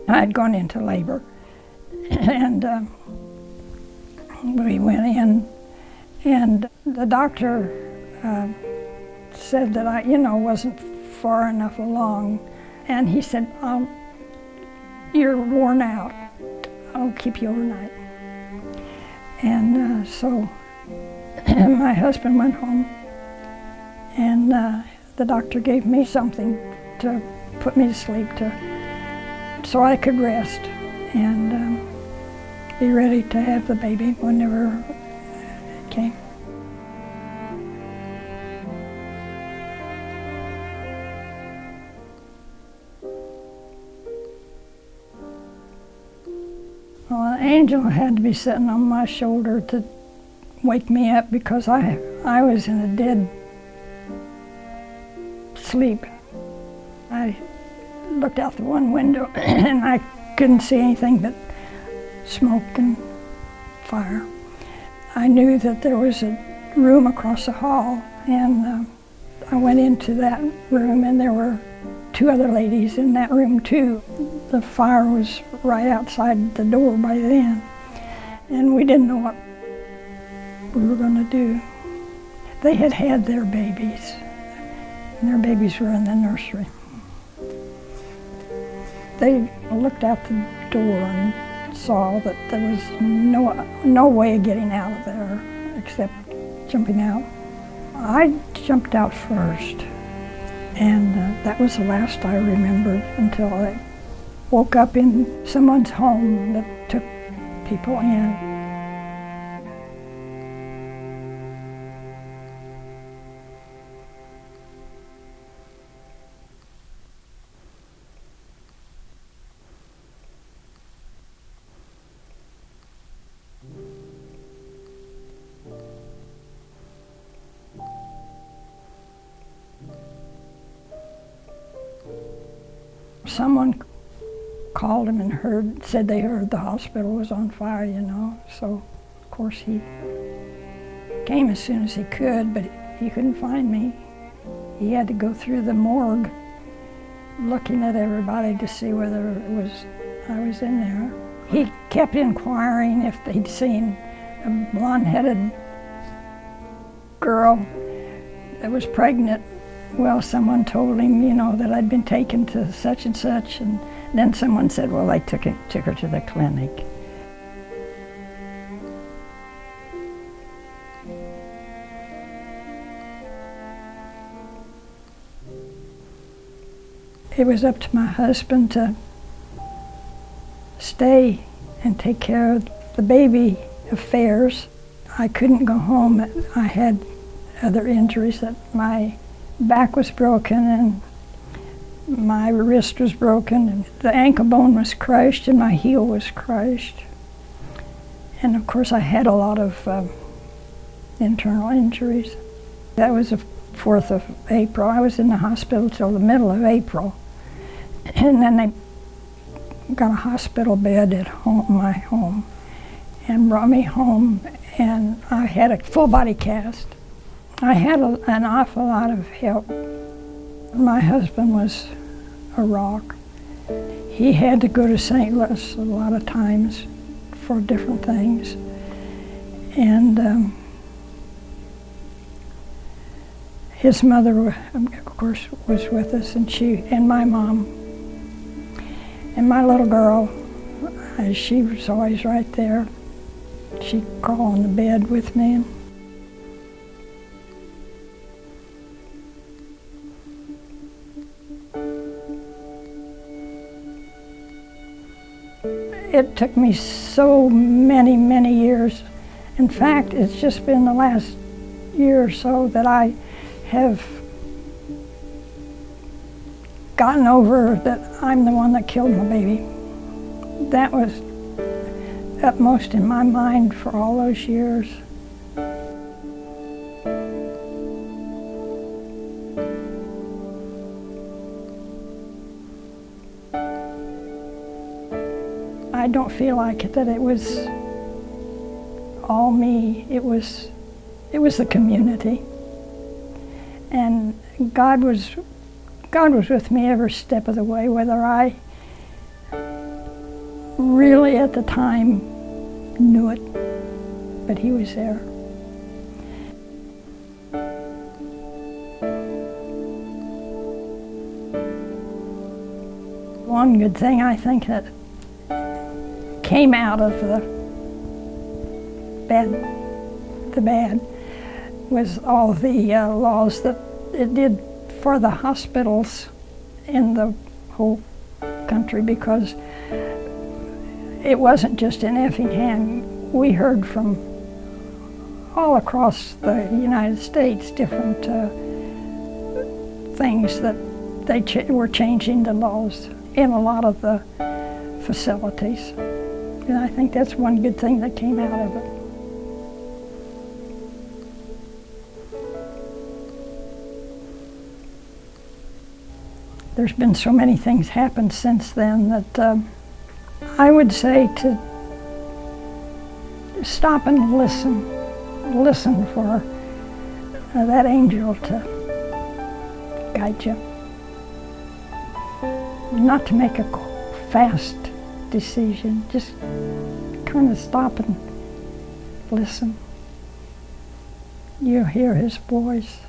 I had gone into labor, and we went in, and the doctor said that I, wasn't far enough along, and he said, "You're worn out. I'll keep you overnight." And so my husband went home, and the doctor gave me something to put me to sleep so I could rest and be ready to have the baby whenever it came. Well, an angel had to be sitting on my shoulder to wake me up because I was in a dead sleep. I looked out the one window and I couldn't see anything but smoke and fire. I knew that there was a room across the hall, and I went into that room, and there were 2 other ladies in that room too. The fire was right outside the door by then, and we didn't know what we were going to do. They had had their babies, and their babies were in the nursery. They looked out the door and saw that there was no way of getting out of there except jumping out. I jumped out first, and that was the last I remembered until I woke up in someone's home that took people in. Someone called him and said they heard the hospital was on fire, So, of course, he came as soon as he could, but he couldn't find me. He had to go through the morgue looking at everybody to see whether I was in there. He kept inquiring if they'd seen a blonde-headed girl that was pregnant. Well, someone told him, that I'd been taken to such and such, and then someone said, well, they took her to the clinic. It was up to my husband to stay and take care of the baby affairs. I couldn't go home. I had other injuries. That my back was broken and my wrist was broken and the ankle bone was crushed and my heel was crushed. And of course I had a lot of internal injuries. That was the 4th of April. I was in the hospital till the middle of April. And then they got a hospital bed at my home, and brought me home, and I had a full body cast. I had an awful lot of help. My husband was a rock. He had to go to St. Louis a lot of times for different things. And his mother, of course, was with us, and my mom. And my little girl, she was always right there. She'd crawl on the bed with me. It took me so many, many years. In fact, it's just been the last year or so that I have gotten over that I'm the one that killed my baby. That was upmost in my mind for all those years. I don't feel like that it was all me. It was the community. And God was with me every step of the way, whether I really at the time knew it, but he was there. One good thing I think that came out of the bad was all the laws that it did for the hospitals in the whole country, because it wasn't just in Effingham. We heard from all across the United States different things that they were changing the laws in a lot of the facilities. And I think that's one good thing that came out of it. There's been so many things happened since then that I would say to stop and listen for that angel to guide you. Not to make a fast decision, just kind of stop and listen. You'll hear his voice.